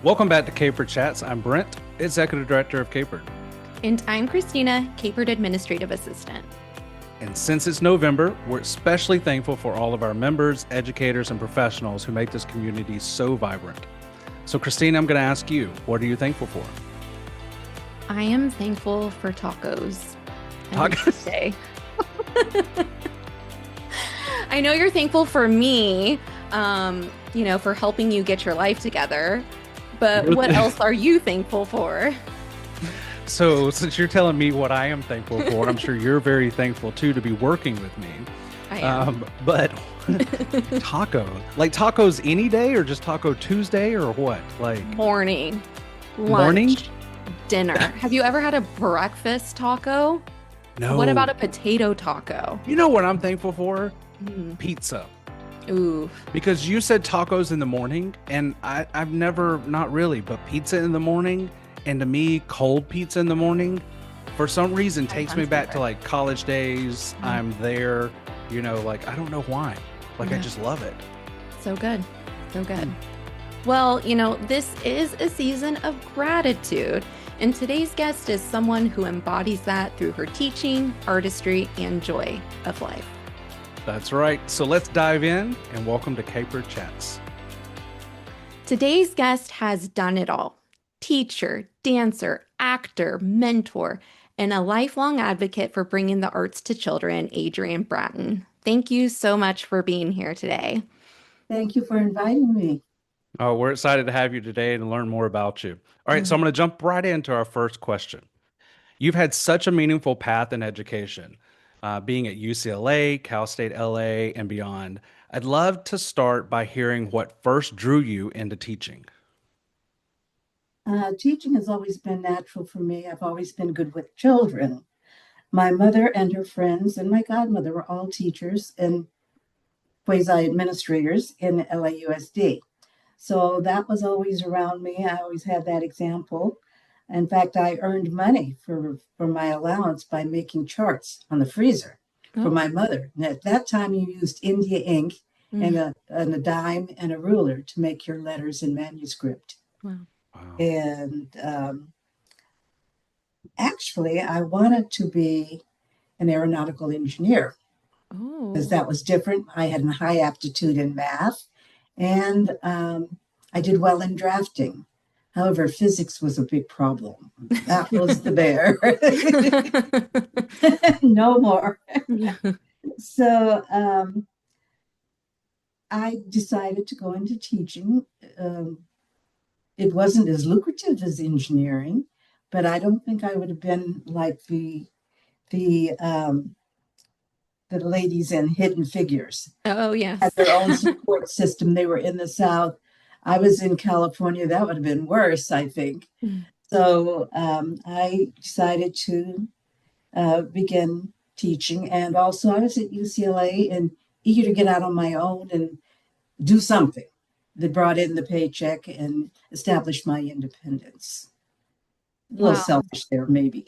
Welcome back to CAHPERD Chats. I'm Brent, Executive Director of CAHPERD. And I'm Christina, CAHPERD Administrative Assistant. And since it's November, we're especially thankful for all of our members, educators, and professionals who make this community so vibrant. So Christina, I'm going to ask you, what are you thankful for? I am thankful for tacos. Tacos? Day. I know you're thankful for me, for helping you get your life together. But what else are you thankful for? So since you're telling me what I am thankful for, I'm sure you're very thankful too to be working with me. I am. But tacos any day or just Taco Tuesday or what? Like morning, lunch, morning, dinner. Have you ever had a breakfast taco? No. What about a potato taco? You know what I'm thankful for? Pizza. Ooh. Because you said tacos in the morning, and I've never, not really, but pizza in the morning, and to me, cold pizza in the morning, for some reason, takes me back to like college days. I'm there, I don't know why. I just love it. So good. So good. Well, this is a season of gratitude, and today's guest is someone who embodies that through her teaching, artistry, and joy of life. That's right. So let's dive in and welcome to CAHPERD Chats. Today's guest has done it all. Teacher, dancer, actor, mentor, and a lifelong advocate for bringing the arts to children, Adrienne Bratton. Thank you so much for being here today. Thank you for inviting me. Oh, we're excited to have you today and learn more about you. All right, so I'm going to jump right into our first question. You've had such a meaningful path in education. Being at UCLA, Cal State LA, and beyond. I'd love to start by hearing what first drew you into teaching. Teaching has always been natural for me. I've always been good with children. My mother and her friends and my godmother were all teachers and quasi-administrators in LAUSD. So that was always around me. I always had that example. In fact, I earned money for my allowance by making charts on the freezer for my mother. And at that time, you used India ink and a dime and a ruler to make your letters in manuscript. Wow. And actually, I wanted to be an aeronautical engineer because that was different. I had a high aptitude in math, and I did well in drafting. However, physics was a big problem. That was the bear. No more. So I decided to go into teaching. It wasn't as lucrative as engineering, but I don't think I would have been like the ladies in Hidden Figures. Oh, yeah. Had their own support system. They were in the South. I was in California. That would have been worse, I think. So I decided to begin teaching. And also I was at UCLA and eager to get out on my own and do something that brought in the paycheck and established my independence. A little selfish there, maybe.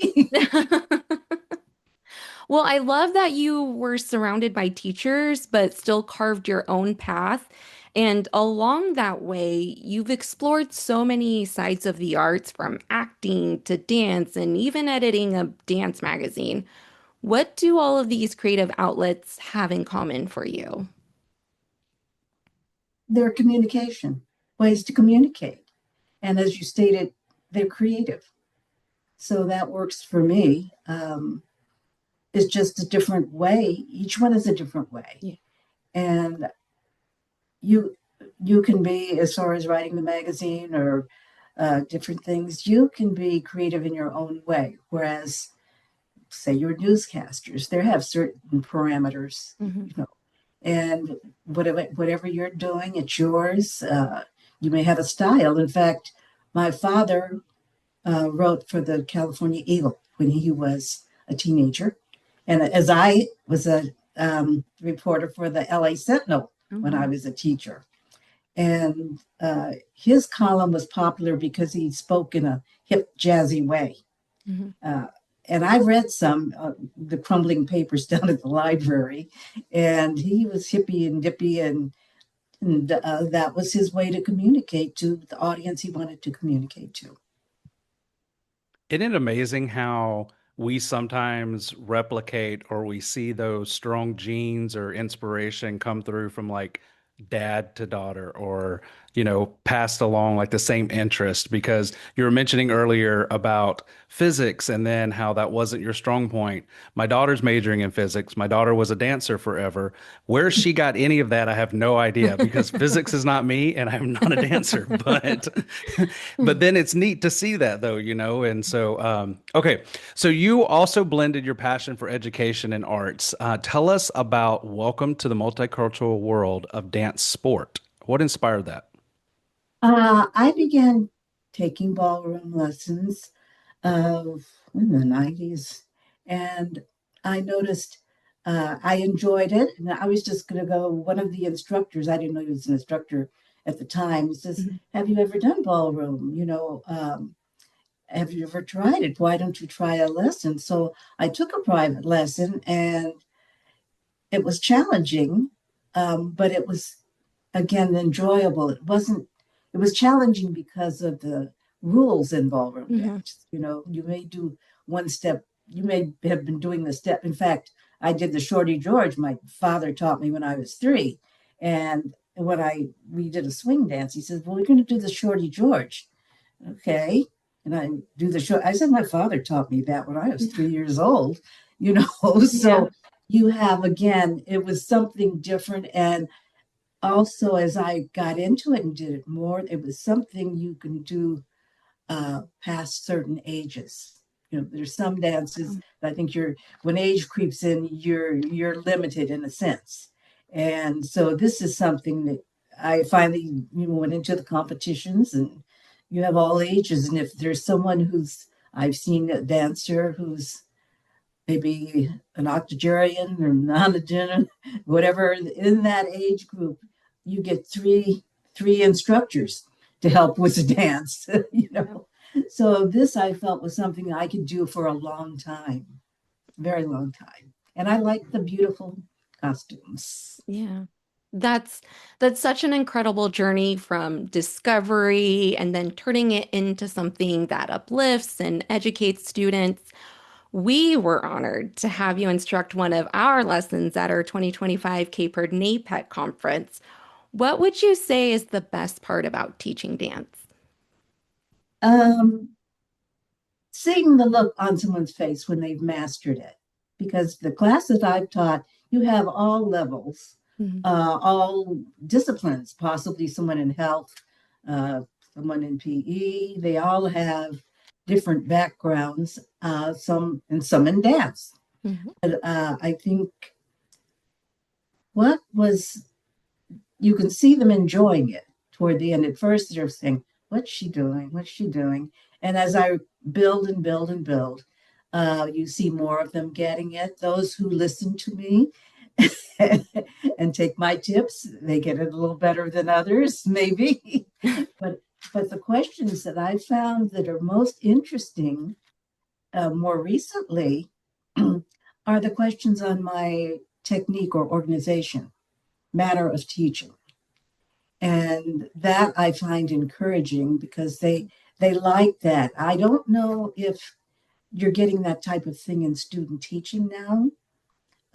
Well, I love that you were surrounded by teachers, but still carved your own path. And along that way, you've explored so many sides of the arts, from acting to dance and even editing a dance magazine. What do all of these creative outlets have in common for you? Their communication, ways to communicate. And as you stated, they're creative. So that works for me. It's just a different way. Each one is a different way. Yeah. And you can be, as far as writing the magazine or different things, you can be creative in your own way. Whereas, say, your newscasters, they have certain parameters, and whatever you're doing, it's yours. You may have a style. In fact, my father wrote for the California Eagle when he was a teenager. And as I was a reporter for the LA Sentinel when I was a teacher. And his column was popular because he spoke in a hip, jazzy way. And I read some the crumbling papers down at the library, and he was hippie and dippy and And that was his way to communicate to the audience he wanted to communicate to. Isn't it amazing how we sometimes replicate or we see those strong genes or inspiration come through from like dad to daughter or, passed along like the same interest? Because you were mentioning earlier about physics and then how that wasn't your strong point. My daughter's majoring in physics. My daughter was a dancer forever. Where she got any of that, I have no idea because physics is not me and I'm not a dancer. But then it's neat to see that though, And so, okay. So you also blended your passion for education and arts. Tell us about Welcome to the Multicultural World of Dance Sport. What inspired that? I began taking ballroom lessons in the 90s, and I noticed I enjoyed it. And I was just going to go, one of the instructors, I didn't know he was an instructor at the time, says, Mhm. have you ever done ballroom? Have you ever tried it? Why don't you try a lesson? So I took a private lesson, and it was challenging, but it was again enjoyable. It was challenging because of the rules in ballroom Mhm. dance. You may do one step, you may have been doing the step. In fact, I did the Shorty George. My father taught me when I was 3. And when we did a swing dance, he says, well, we're going to do the Shorty George. Okay. And I do the short. I said, my father taught me that when I was 3 years old, Yeah. so you have, again, it was something different. And also, as I got into it and did it more, it was something you can do past certain ages. There's some dances that I think when age creeps in, you're limited in a sense. And so this is something that I finally went into the competitions, and you have all ages. And if there's someone I've seen a dancer who's maybe an octogenarian or nonagenarian, whatever in that age group, you get three instructors to help with the dance. Yeah. So this I felt was something I could do for a long time, very long time, and I like the beautiful costumes. Yeah. That's that's such an incredible journey from discovery and then turning it into something that uplifts and educates students. We were honored to have you instruct one of our lessons at our 2025 CAHPERD NAPEC Conference. What would you say is the best part about teaching dance? Um, Seeing the look on someone's face when they've mastered it. Because the classes I've taught, you have all levels, Mhm. all disciplines, possibly someone in health, uh, someone in PE. They all have different backgrounds, some in dance. Mhm. But I think what was you can see them enjoying it toward the end. At first, they're saying, what's she doing? What's she doing? And as I build and build and build, you see more of them getting it. Those who listen to me and take my tips, they get it a little better than others, maybe. but but the questions that I found that are most interesting more recently are the questions on my technique or organization, manner of teaching. And that I find encouraging because they like that. I don't know if you're getting that type of thing in student teaching now.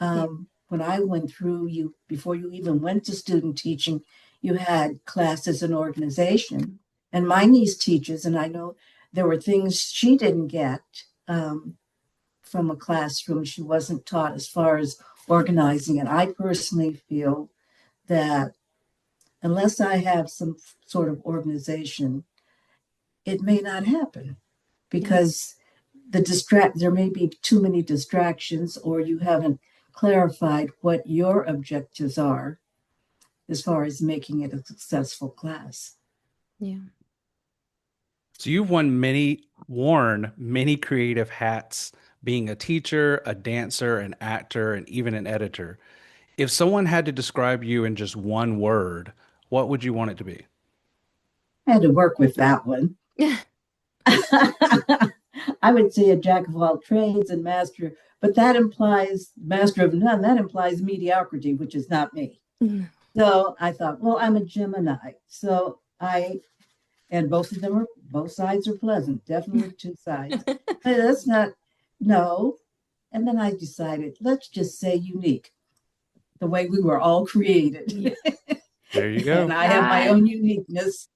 Yeah. When I went through, you before you even went to student teaching, you had classes and organization. And my niece teaches, and I know there were things she didn't get from a classroom. She wasn't taught as far as organizing. And I personally feel that unless I have some sort of organization, it may not happen Yeah. because there may be too many distractions, or you haven't clarified what your objectives are as far as making it a successful class. Yeah. So you've worn many creative hats, being a teacher, a dancer, an actor, and even an editor. If someone had to describe you in just one word, what would you want it to be? I had to work with that one. I would say a jack of all trades and but that implies master of none. That implies mediocrity, which is not me. So I thought, well, I'm a Gemini. And both sides are pleasant, definitely two sides. But that's not, no. And then I decided, let's just say unique, the way we were all created. Yeah. There you And go. I have my That, own uniqueness.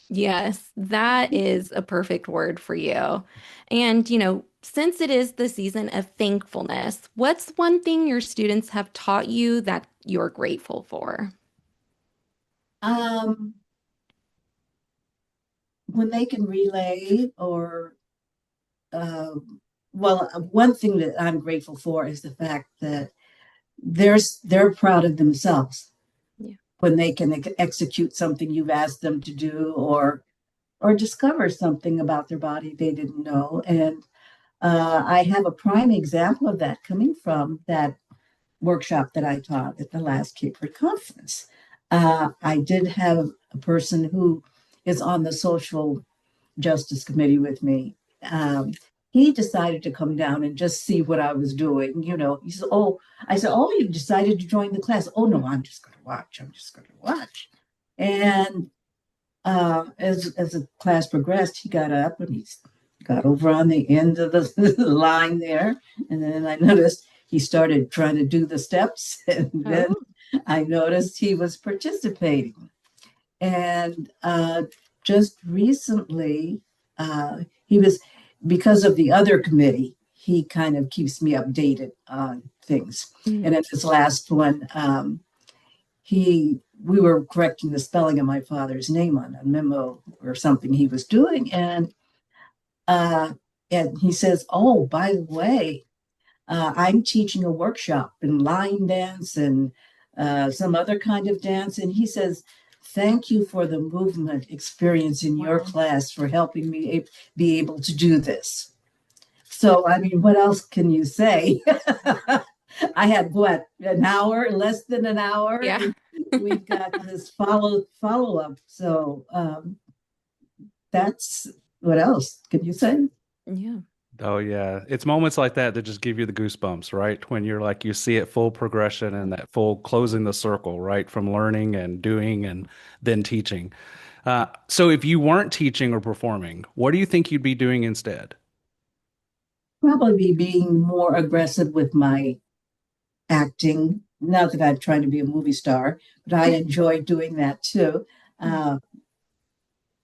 yes, that is a perfect word for you. And, since it is the season of thankfulness, what's one thing your students have taught you that you're grateful for? Um, when they can relay or, uh, well, one thing that I'm grateful for is the fact that they're proud of themselves Yeah. when they can execute something you've asked them to do, or discover something about their body they didn't know. And I have a prime example of that coming from that workshop that I taught at the last CAHPERD conference. I did have a person who is on the social justice committee with me. Um, he decided to come down and just see what I was doing. He said, "Oh," I said, "Oh, you decided to join the class?" "Oh no, I'm just going to watch. I'm just going to watch." And as the class progressed, he got up and he got over on the end of the line there, and then I noticed he started trying to do the steps, and then Oh, I noticed he was participating. And just recently, he was, because of the other committee, he kind of keeps me updated on things. mm, And at this last one, we were correcting the spelling of my father's name on a memo or something he was doing, uh, and he says, "Oh, by the way, I'm teaching a workshop in line dance and some other kind of dance," and he says, "Thank you for the movement experience in your wow. class for helping me be able to do this." So, I mean, what else can you say? I had what, an hour, less than an hour, Yeah. and we've got this follow up. So that's, what else can you say? Yeah. Oh yeah. It's moments like that that just give you the goosebumps, right? When you're like you see it full progression and that full closing the circle, right? From learning and doing and then teaching. So if you weren't teaching or performing, what do you think you'd be doing instead? Probably be being more aggressive with my acting. Not that I'm trying to be a movie star, but I enjoy doing that too. Uh,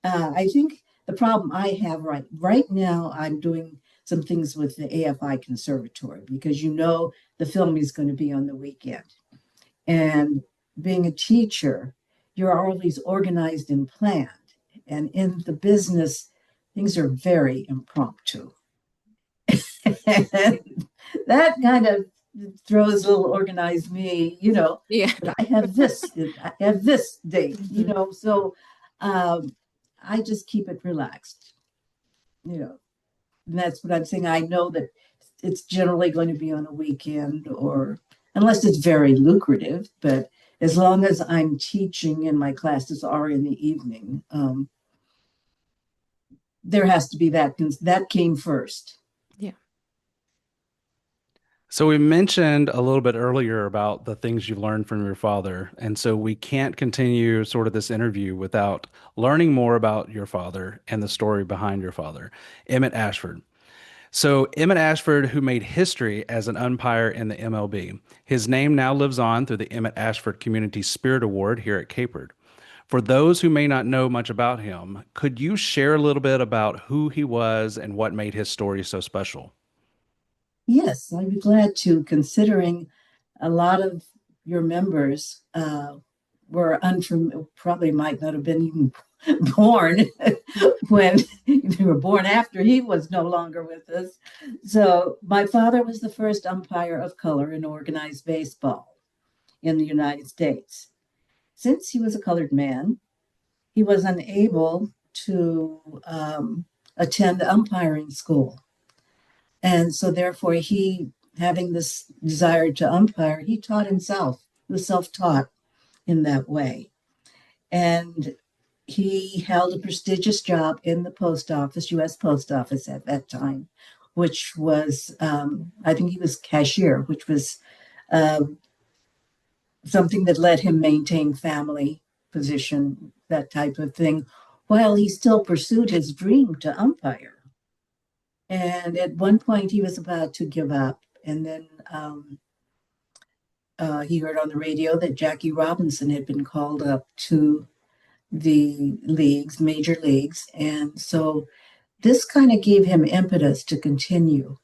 I think the problem I have right now, I'm doing some things with the AFI Conservatory because the film is going to be on the weekend. And being a teacher, you're always organized and planned. And in the business, things are very impromptu. And that kind of throws a little organized me. Yeah. But I have this date, Mhm. so um, I just keep it relaxed, you know. And that's what I'm saying. I know that it's generally going to be on a weekend or unless it's very lucrative, but as long as I'm teaching and my classes are in the evening, there has to be that came first. Yeah. So we mentioned a little bit earlier about the things you've learned from your father, and so we can't continue sort of this interview without learning more about your father and the story behind your father, Emmett Ashford. So, Emmett Ashford, who made history as an umpire in the MLB, his name now lives on through the Emmett Ashford Community Spirit Award here at CAHPERD. For those who may not know much about him, could you share a little bit about who he was and what made his story so special? Yes, I'd be glad to, considering a lot of your members were unfamiliar, probably might not have been even born when they were born after he was no longer with us. So, my father was the first umpire of color in organized baseball in the United States. Since he was a colored man, he was unable to attend umpiring school. And so, therefore, having this desire to umpire, he taught himself. He was self taught in that way. And he held a prestigious job in the post office, U.S. Post Office at that time, which was, I think he was cashier, which was uh, something that let him maintain family position, that type of thing, while he still pursued his dream to umpire. And at one point, he was about to give up. And then he heard on the radio that Jackie Robinson had been called up to the leagues, major leagues. And so this kind of gave him impetus to continue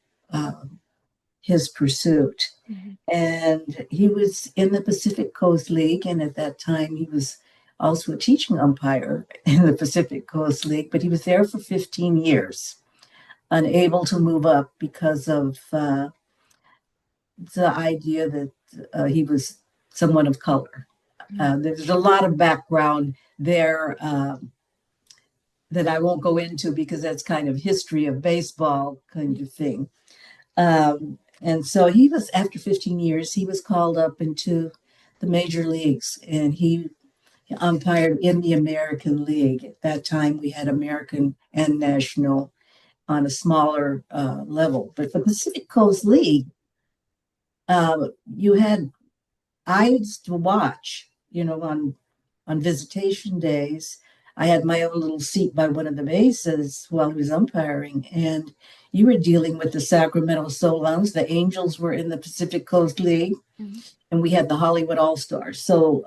his pursuit. Mhm. And he was in the Pacific Coast League. And at that time, he was also a teaching umpire in the Pacific Coast League, but he was there for 15 years, unable to move up because of the idea that he was someone of color. There's a lot of background there that I won't go into because that's kind of history of baseball kind of thing. And so he was, after 15 years, he was called up into the major leagues and he umpired in the American League. At that time, we had American and national on a smaller level. But the Pacific Coast League, you had eyes to watch, on visitation days. I had my own little seat by one of the bases while he was umpiring, and you were dealing with the Sacramento Solons. The Angels were in the Pacific Coast League, and we had the Hollywood All Stars. So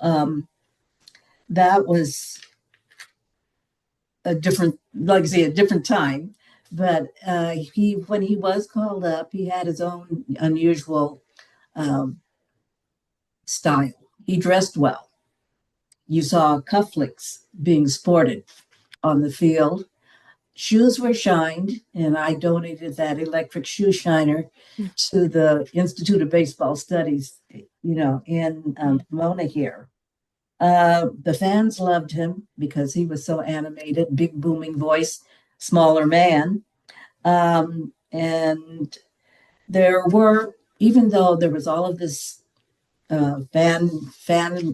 that was a different, like I say, a different time. But when he was called up, he had his own unusual style. He dressed well. You saw cufflinks being sported on the field. Shoes were shined, and I donated that electric shoe shiner to the Institute of Baseball Studies, in Pomona here. The fans loved him because he was so animated, big booming voice, smaller man. And there were, even though there was all of this fan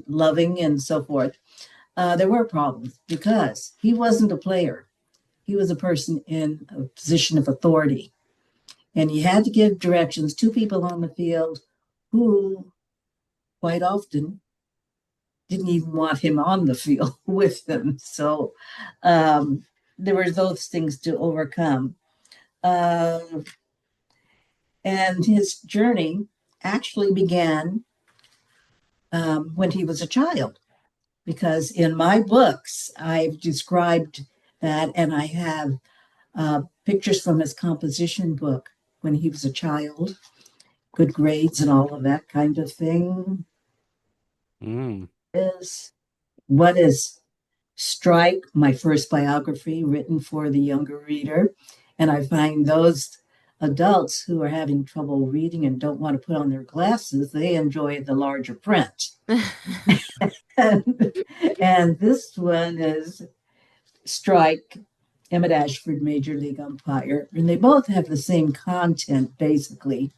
loving and so forth, there were problems because he wasn't a player. He was a person in a position of authority. And he had to give directions to people on the field who quite often didn't even want him on the field with them. So there were those things to overcome. And his journey actually began when he was a child, because in my books, I've described that, and I have pictures from his composition book when he was a child, good grades and all of that kind of thing. Is what is Strike, my first biography written for the younger reader. And I find those adults who are having trouble reading and don't want to put on their glasses, they enjoy the larger print. and this one is Strike, Emmett Ashford, Major League Umpire. And they both have the same content, basically.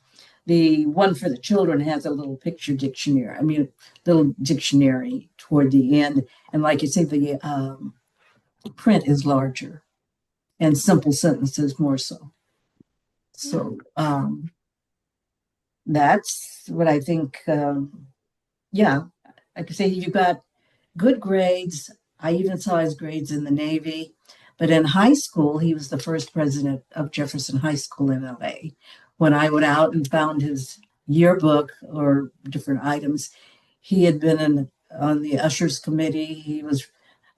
The one for the children has a little picture dictionary, little dictionary toward the end. And like you say, the print is larger and simple sentences more so. So that's what I think. Yeah, I could say you got good grades. I even saw his grades in the Navy. But in high school, he was the first president of Jefferson High School in LA. When I went out and found his yearbook or different items, he had been on the Ushers Committee. He was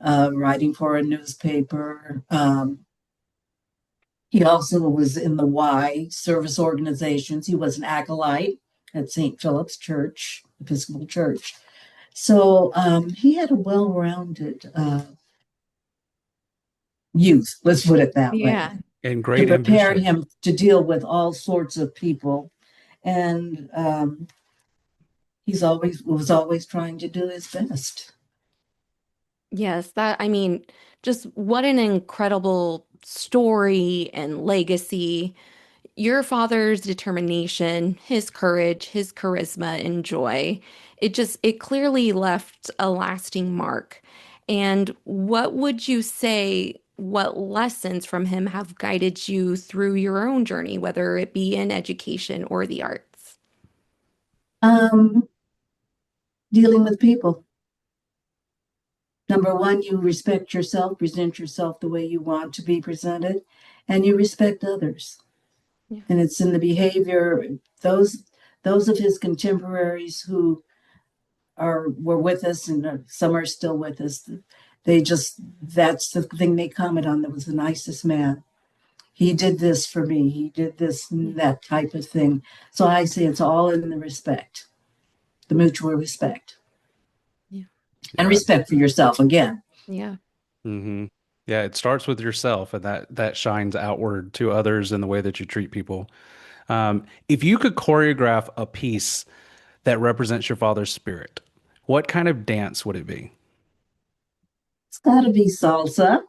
writing for a newspaper. He also was in the Y service organizations. He was an acolyte at St. Philip's Church, Episcopal Church. So he had a well-rounded youth, let's put it that way, And to great prepare ambition. him to deal with all sorts of people. And was always trying to do his best. Yes, just what an incredible story and legacy. Your father's determination, his courage, his charisma and joy, it clearly left a lasting mark. And what would you say, what lessons from him have guided you through your own journey, whether it be in education or the arts? Um, dealing with people. Number one, you respect yourself, present yourself the way you want to be presented, and you respect others. Yeah. And it's in the behavior, those of his contemporaries who were with us, and some are still with us. That's the thing they comment on. That was the nicest man. He did this for me. He did this, that type of thing. So I say it's all in the respect, the mutual respect, Yeah. and respect for yourself again. Yeah. Mm-hmm. Yeah, it starts with yourself, and that shines outward to others in the way that you treat people. If you could choreograph a piece that represents your father's spirit, what kind of dance would it be? It's got to be salsa.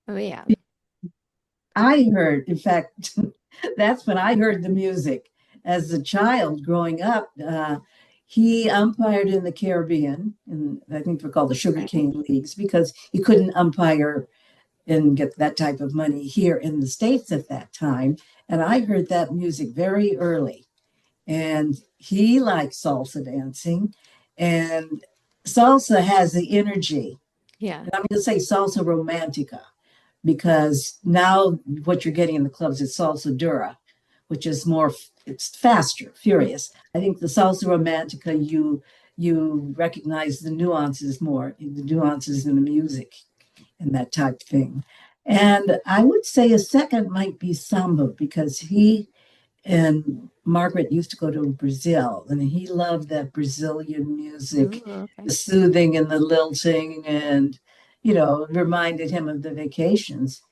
Oh, yeah. I heard, in fact, that's when I heard the music as a child growing up. He umpired in the Caribbean, and I think they're called the sugarcane leagues, because he couldn't umpire and get that type of money here in the States at that time. And I heard that music very early. And he liked salsa dancing. And salsa has the energy. Yeah. And I'm going to say salsa romantica, because now what you're getting in the clubs is salsa dura, which is more, it's faster, furious. I think the salsa romantica, you recognize the nuances more, the nuances in the music and that type of thing. And I would say a second might be samba, because he and Margaret used to go to Brazil, and he loved that Brazilian music, Ooh, okay. the soothing and the lilting, and reminded him of the vacations.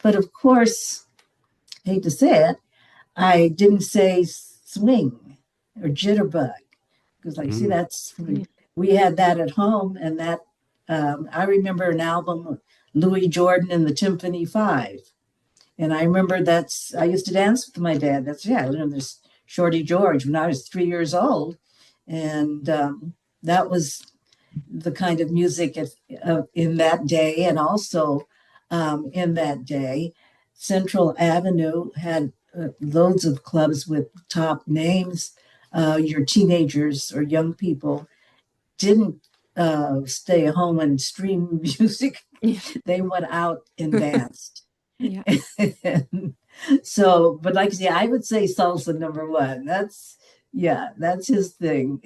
But of course, hate to say it, I didn't say swing or jitterbug, because see, Mm. that's, we had that at home, and that I remember an album, Louis Jordan and the Timpani Five. And I remember I used to dance with my dad. I learned this Shorty George when I was 3 years old. And that was the kind of music in that day. And also in that day, Central Avenue had loads of clubs with top names. Your teenagers or young people didn't stay at home and stream music. Yeah. They went out and danced. Yeah. So, but like I say, I would say salsa number one. That's his thing.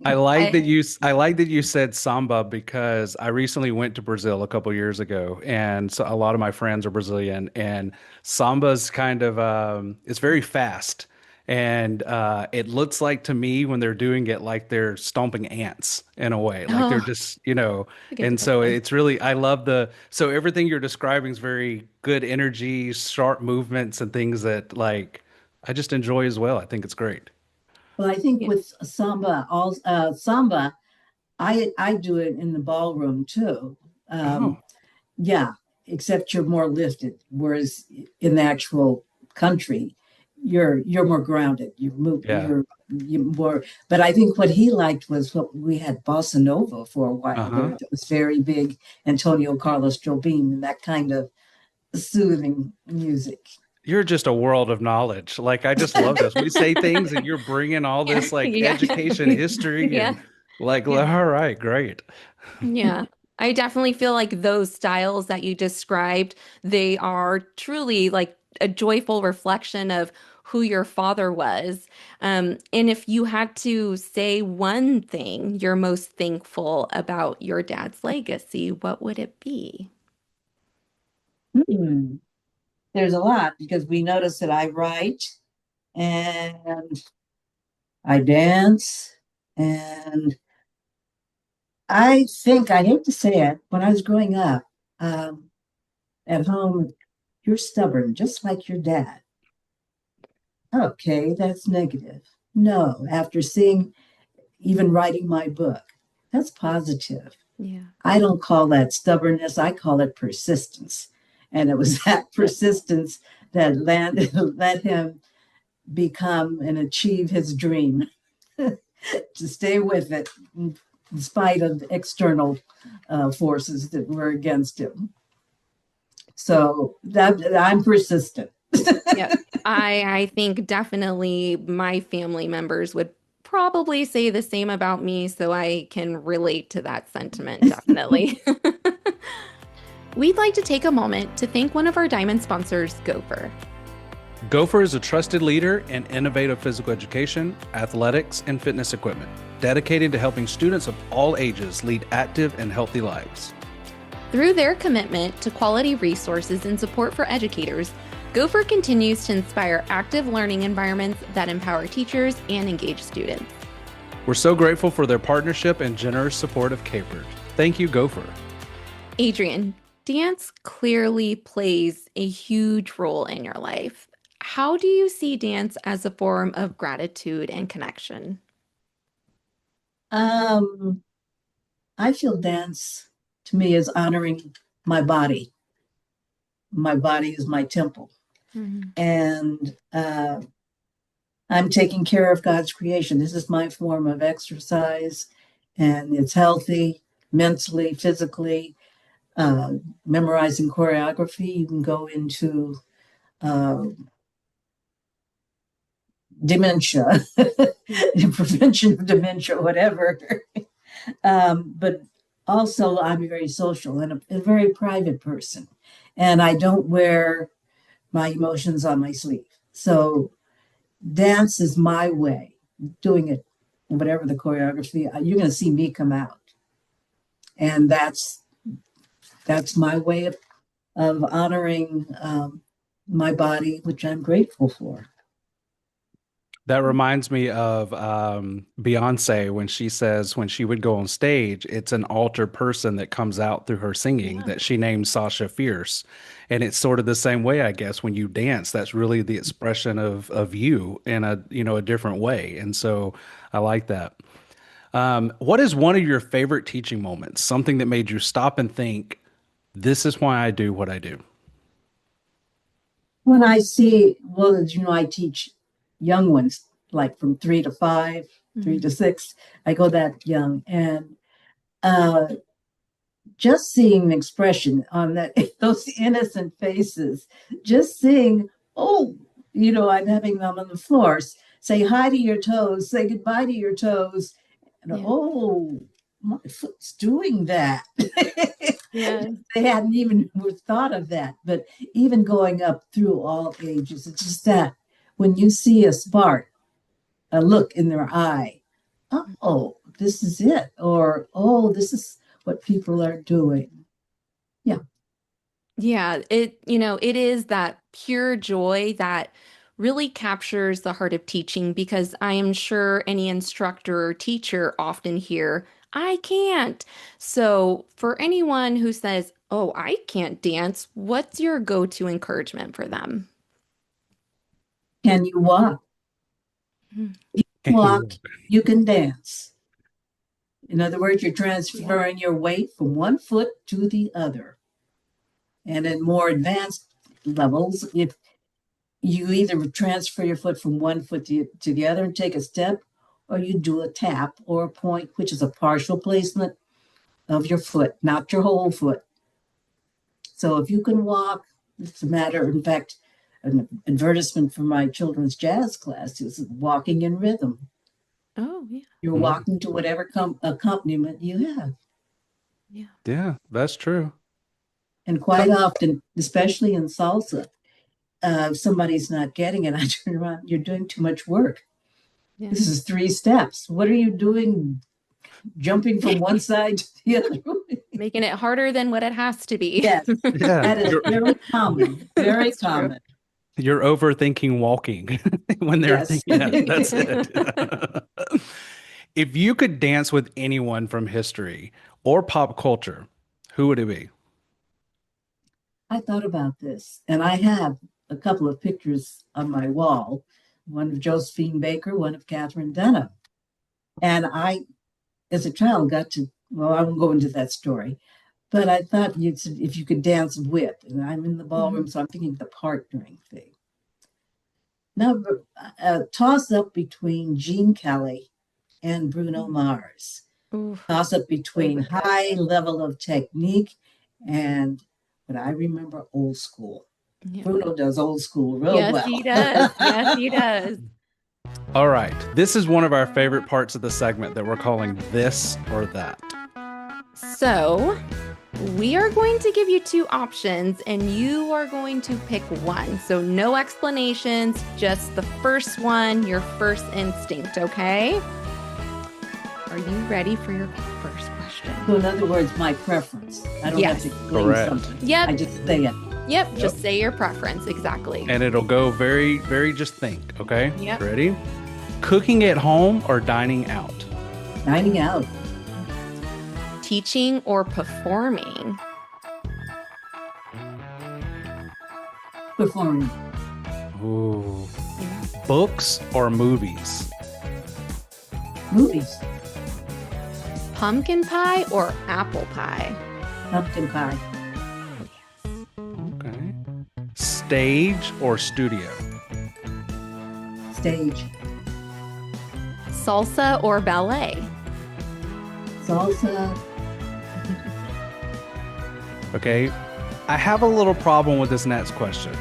I like that you said samba, because I recently went to Brazil a couple years ago, and so a lot of my friends are Brazilian, and samba's kind of it's very fast, and it looks like to me when they're doing it like they're stomping ants in a way, like they're Oh, just a good and so depiction. it's really, I love so everything you're describing is very good energy, sharp movements, and things that like I just enjoy as well. I think it's great. Well, I think Yeah. with samba, I do it in the ballroom too. Oh, Yeah, except you're more lifted, whereas in the actual country, you're more grounded. yeah. You more. But I think what he liked was what we had bossa nova for a while there. Uh-huh. That was very big. Antonio Carlos Jobim, and that kind of soothing music. You're just a world of knowledge. Like, I just love this. We say things and you're bringing all Yeah. this like Yeah. education, history, Yeah. and like, Yeah. all right, great. Yeah. I definitely feel like those styles that you described, they are truly like a joyful reflection of who your father was. And if you had to say one thing you're most thankful about your dad's legacy, what would it be? Hmm. There's a lot, because we notice that I write and I dance, and I think, I hate to say it, when I was growing up um, at home, you're stubborn, just like your dad. Okay, that's negative. No, after seeing, even writing my book, that's positive. Yeah. I don't call that stubbornness, I call it persistence. And it was that persistence that let him become and achieve his dream, to stay with it in spite of external forces that were against him. So that I'm persistent. Yeah. I think definitely my family members would probably say the same about me, so I can relate to that sentiment, definitely. We'd like to take a moment to thank one of our diamond sponsors, Gopher. Gopher is a trusted leader in innovative physical education, athletics, and fitness equipment, dedicated to helping students of all ages lead active and healthy lives. Through their commitment to quality resources and support for educators, Gopher continues to inspire active learning environments that empower teachers and engage students. We're so grateful for their partnership and generous support of CAHPERD. Thank you, Gopher. Adrienne, dance clearly plays a huge role in your life. How do you see dance as a form of gratitude and connection? I feel dance to me is honoring my body. My body is my temple. And I'm taking care of God's creation. This is my form of exercise, and it's healthy mentally, physically. Memorizing choreography, you can go into dementia, prevention of dementia, whatever. But also, I'm very social and a very private person, and I don't wear my emotions on my sleeve. So dance is my way, doing it, whatever the choreography, you're going to see me come out. And that's my way of honoring my body, which I'm grateful for. That reminds me of Beyonce when she says when she would go on stage, it's an altered person that comes out through her singing that she named Sasha Fierce. And it's sort of the same way, I guess, when you dance, that's really the expression of you in a different way. And so I like that. What is one of your favorite teaching moments? Something that made you stop and think, this is why I do what I do. When I see, well, as you know, I teach young ones, like from 3 to 5, 3 to 6. I go that young. And just seeing an expression on that, those innocent faces, just seeing, oh, I'm having them on the floor. Say hi to your toes, say goodbye to your toes. And oh, my foot's doing that. Yeah. They hadn't even thought of that. But even going up through all ages, it's just that when you see a spark, a look in their eye, oh, this is it. Or, oh, this is what people are doing. Yeah. Yeah, it is that pure joy that really captures the heart of teaching because I am sure any instructor or teacher often hear, I can't. So for anyone who says, oh, I can't dance, what's your go-to encouragement for them? Can you walk? Mhm. You can walk, you can dance. In other words, you're transferring your weight from one foot to the other. And in more advanced levels, if you either transfer your foot from one foot to the other and take a step, or you do a tap or a point, which is a partial placement of your foot, not your whole foot. So if you can walk, it's a matter, in fact, an advertisement for my children's jazz class is walking in rhythm. Oh, yeah. You're walking to whatever accompaniment you have. Yeah. Yeah, that's true. And quite often, especially in salsa, if somebody's not getting it, I turn around, you're doing too much work. Yeah. This is 3 steps. What are you doing? Jumping from one side to the other? Making it harder than what it has to be. Yes, Yeah, that is very common. Very That's true. common. you're overthinking walking when they're Yes. thinking, yeah, that's it. If you could dance with anyone from history or pop culture, who would it be? I thought about this, and I have a couple of pictures on my wall, one of Josephine Baker, one of Catherine Denham. And I, as a child, got to, well, I won't go into that story, but I thought if you could dance with, and I'm in the ballroom, so I'm thinking the partnering thing. Now, toss up between Gene Kelly and Bruno Mars. Oof. Toss up between high level of technique and what I remember old school. Yeah. Bruno does old school real Yes, well. he does. Yes, he does. All right. This is one of our favorite parts of the segment that we're calling This or That. So, we are going to give you two options and you are going to pick one. So, no explanations, just the first one, your first instinct, okay? Are you ready for your first question? So in other words, my preference. I don't have to explain Correct. something. Yep. I just say it. Yep, just say your preference, exactly. And it'll go very, very just think, okay? Yep. Ready? Cooking at home or dining out? Dining out. Teaching or performing? Performing. Ooh. Books or movies? Movies. Pumpkin pie or apple pie? Pumpkin pie. Okay. Stage or studio? Stage. Salsa or ballet? Salsa. Okay. I have a little problem with this next question.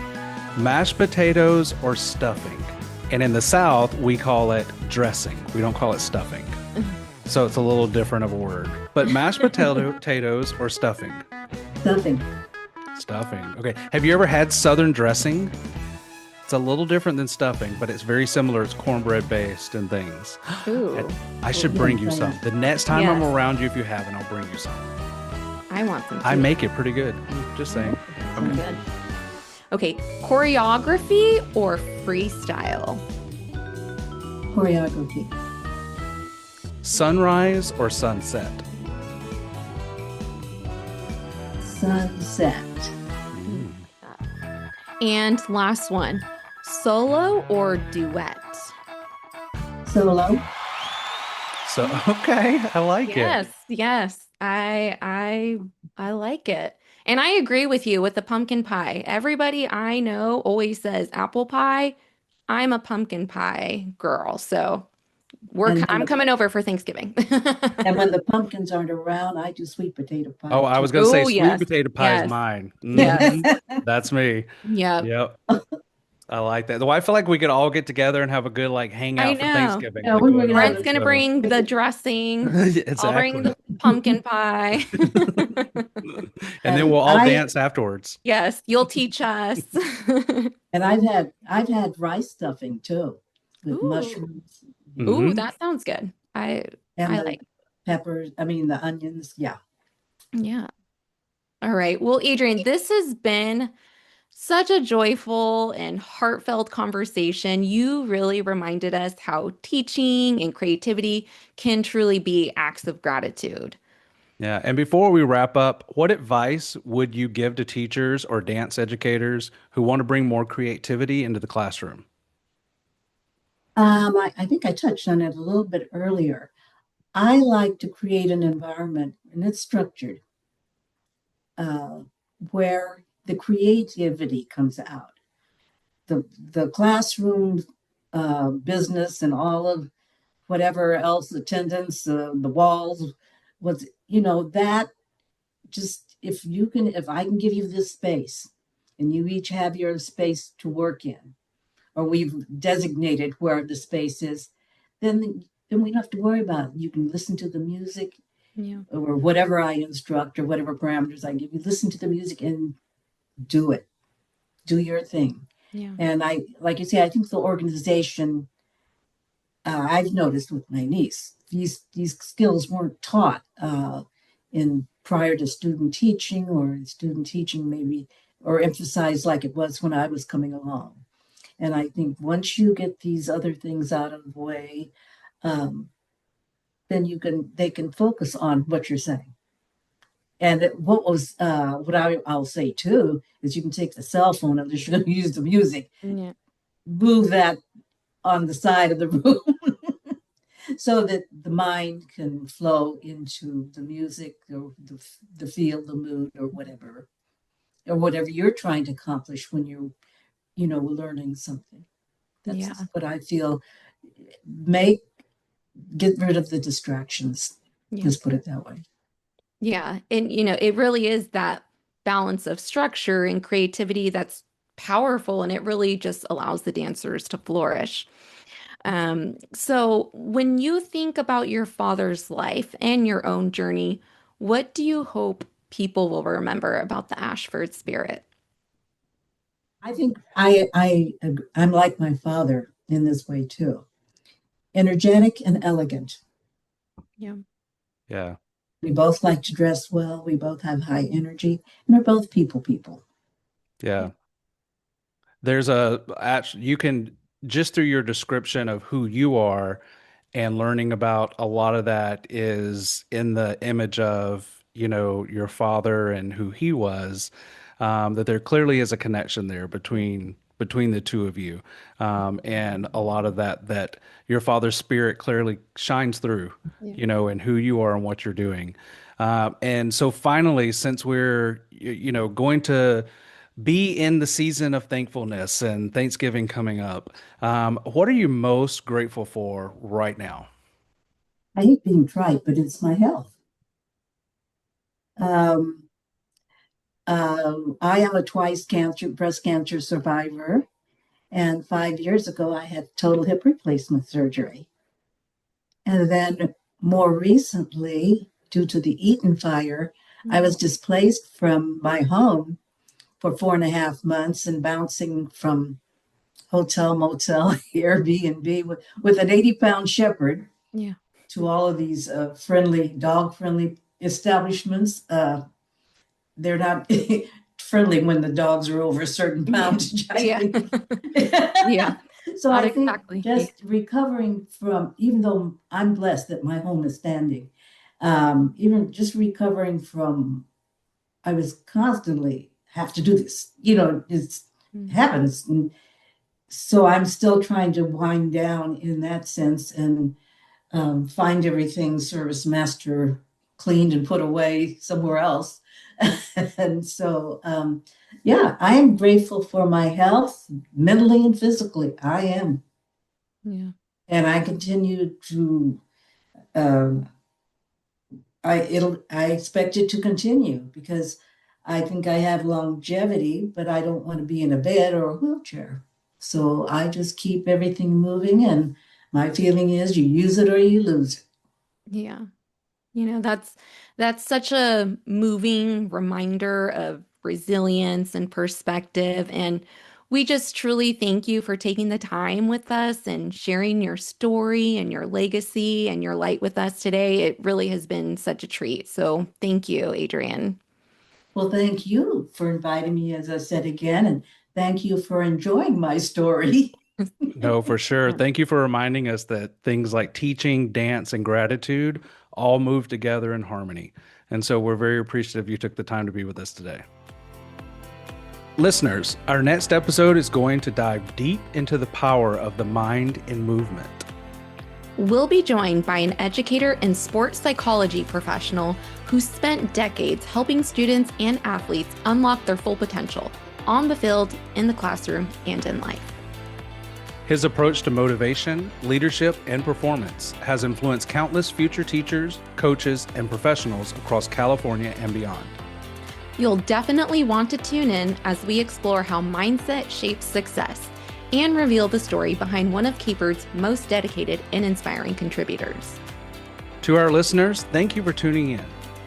Mashed potatoes or stuffing? And in the South, we call it dressing. We don't call it stuffing. So it's a little different of a word. But mashed potatoes or stuffing? Stuffing. Stuffing. Okay. Have you ever had Southern dressing? It's a little different than stuffing, but it's very similar. It's cornbread based and things. Ooh, I should bring you some. The next time I'm Yes. around you, if you haven't, I'll bring you some. I want some too. I make it pretty good. Just saying. Sounds good. Okay, choreography or freestyle? Choreography. Sunrise or sunset? Sunset. And last one, solo or duet? Solo. So okay, I like it. Yes, I like it. And I agree with you with the pumpkin pie. Everybody I know always says apple pie. I'm a pumpkin pie girl, so I'm coming over for Thanksgiving. And when the pumpkins aren't around, I do sweet potato pie. Oh, I was gonna say Oh, sweet yes. potato pie Yes. is mine. Yes. Mhm. That's me. Yep. Yep. I like that. Though I feel like we could all get together and have a good like hangout I for know. Thanksgiving. Yeah, like we going were gonna around have Brent's the gonna show. bring the dressing. I'll bring Exactly. the pumpkin pie. And then we'll all I- dance afterwards. Yes, you'll teach us. And I've had rice stuffing too, with Ooh. mushrooms Ooh, Mhm. that sounds good. I and the like. peppers. I mean the onions. Yeah. Yeah. All right. Well, Adrienne, this has been such a joyful and heartfelt conversation. You really reminded us how teaching and creativity can truly be acts of gratitude. Yeah. And before we wrap up, what advice would you give to teachers or dance educators who want to bring more creativity into the classroom? I think I touched on it a little bit earlier. I like to create an environment, and it's structured, uh, where the creativity comes out. The classroom business and all of whatever else, attendance, the walls, was that just if I can give you this space, and you each have your space to work in, or we've designated where the space is, then we don't have to worry about it. You can listen to the music Yeah. or whatever I instruct or whatever parameters I give you. Listen to the music and do it. Do your thing. Yeah. And like you say, I think the organization, I've noticed with my niece, these skills weren't taught in prior to student teaching, or student teaching maybe, or emphasized like it was when I was coming along. And I think once you get these other things out of the way, then they can focus on what you're saying. And I'll say too is you can take the cell phone, unless you're going to use the music, Yeah. move that on the side of the room so that the mind can flow into the music or the feel, the mood, or whatever you're trying to accomplish when you're learning something. That's Yeah. just what I feel. Get rid of the distractions. Yeah. Let's put it that way. Yeah. And, it really is that balance of structure and creativity that's powerful, and it really just allows the dancers to flourish. So when you think about your father's life and your own journey, what do you hope people will remember about the Ashford spirit? I think I'm like my father in this way too. Energetic and elegant. Yeah. Yeah. We both like to dress well. We both have high energy, and we're both people. Yeah. There's a actually you can just through your description of who you are and learning about a lot of that is in the image of, your father and who he was, that there clearly is a connection there between the two of you. And a lot of that your father's spirit clearly shines through, Yeah. and who you are and what you're doing. And so finally, since we're, going to be in the season of thankfulness and Thanksgiving coming up. What are you most grateful for right now? I hate being trite, but it's my health. Um, I am a breast cancer survivor, and 5 years ago I had total hip replacement surgery. And then more recently, due to the Eaton fire, I was displaced from my home for 4.5 months and bouncing from hotel, motel, Airbnb with an 80-pound shepherd Yeah. to all of these dog friendly establishments. They're not friendly when the dogs are over a certain poundage, I Yeah. think. Yeah. So Not I think exactly. just recovering from, even though I'm blessed that my home is standing, even just recovering from, I was constantly have to do this, it happens. And so I'm still trying to wind down in that sense and find everything Service Master cleaned and put away somewhere else. And so, yeah, I am grateful for my health, mentally and physically. I am. Yeah. And I continue to, um, I expect it to continue because I think I have longevity, but I don't want to be in a bed or a wheelchair. So I just keep everything moving, and my feeling is you use it or you lose it. Yeah. That's such a moving reminder of resilience and perspective. And we just truly thank you for taking the time with us and sharing your story and your legacy and your light with us today. It really has been such a treat. So thank you, Adrienne. Well, thank you for inviting me, as I said again, and thank you for enjoying my story. No, for sure. Thank you for reminding us that things like teaching, dance, and gratitude all move together in harmony. And so we're very appreciative you took the time to be with us today. Listeners, our next episode is going to dive deep into the power of the mind in movement. We'll be joined by an educator and sports psychology professional who spent decades helping students and athletes unlock their full potential on the field, in the classroom, and in life. His approach to motivation, leadership, and performance has influenced countless future teachers, coaches, and professionals across California and beyond. You'll definitely want to tune in as we explore how mindset shapes success and reveal the story behind one of CAHPERD's most dedicated and inspiring contributors. To our listeners, thank you for tuning in.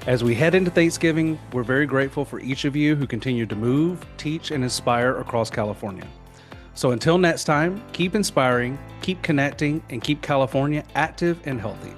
As we head into Thanksgiving, we're very grateful for each of you who continue to move, teach, and inspire across California. So until next time, keep inspiring, keep connecting, and keep California active and healthy.